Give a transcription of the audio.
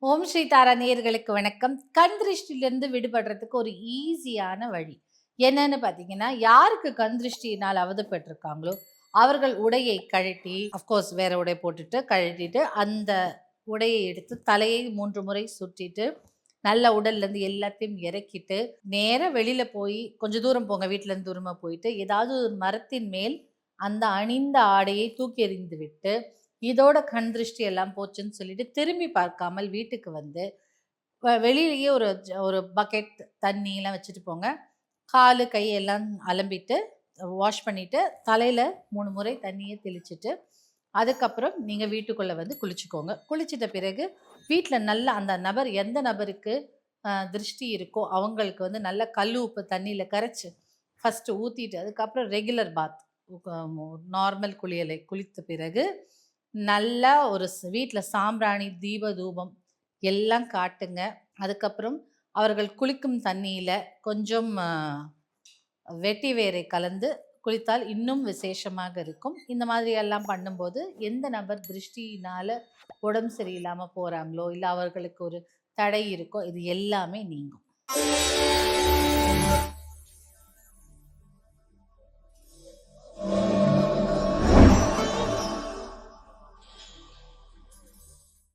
ஓம் ஸ்ரீ தாரா நேயர்களுக்கு வணக்கம். கண் திருஷ்டியிலிருந்து விடுபடுறதுக்கு ஒரு ஈஸியான வழி. என்னன்னு பார்த்தீங்கன்னா, யாருக்கு கண் திருஷ்டியினால் அவதிப்பட்டுருக்காங்களோ, அவர்கள் உடையை கழட்டி, அஃப்கோர்ஸ் வேற உடை போட்டுட்டு, கழட்டிட்டு, அந்த உடையை எடுத்து தலையை 3 முறை சுற்றிட்டு, நல்ல உடல்லேருந்து எல்லாத்தையும் இறக்கிட்டு, நேரா வெளியில போய் கொஞ்சம் தூரம் போங்க. வீட்லருந்து தூரமா போயிட்டு, ஏதாவது ஒரு மரத்தின் மேல் அந்த அணிந்த ஆடையை தூக்கி எறிந்துவிட்டு, இதோட கண் திருஷ்டி எல்லாம் போச்சுன்னு சொல்லிட்டு திரும்பி பார்க்காமல் வீட்டுக்கு வந்து வெளியிலேயே ஒரு பக்கெட் தண்ணிலாம் வச்சுட்டு போங்க. காலு, கை எல்லாம் அலம்பிட்டு, வாஷ் பண்ணிட்டு, தலையில 3 முறை தண்ணிய தெளிச்சுட்டு, அதுக்கப்புறம் நீங்க வீட்டுக்குள்ள வந்து குளிச்சுக்கோங்க. குளிச்சிட்ட பிறகு வீட்ல நல்லா அந்த நபர் எந்த நபருக்கு திருஷ்டி இருக்கோ, அவங்களுக்கு வந்து நல்லா கல்லு உப்பு தண்ணீல கரைச்சு ஃபர்ஸ்ட்டு ஊத்திட்டு, அதுக்கப்புறம் ரெகுலர் பாத் நார்மல் குளியலை குளித்த பிறகு, நல்லா ஒரு வீட்ல சாம்பிராணி, தீப தூபம் எல்லாம் காட்டுங்க. அதுக்கப்புறம் அவர்கள் குளிக்கும் தண்ணீல கொஞ்சம் வெட்டி வேரை கலந்து குளித்தால் இன்னும் விசேஷமாக இருக்கும். இந்த மாதிரி எல்லாம் பண்ணும்போது, எந்த நபர் திருஷ்டியினால உடம்பு சரியில்லாம போறாங்களோ, இல்ல அவர்களுக்கு ஒரு தடை இருக்கோ, இது எல்லாமே நீங்கும்.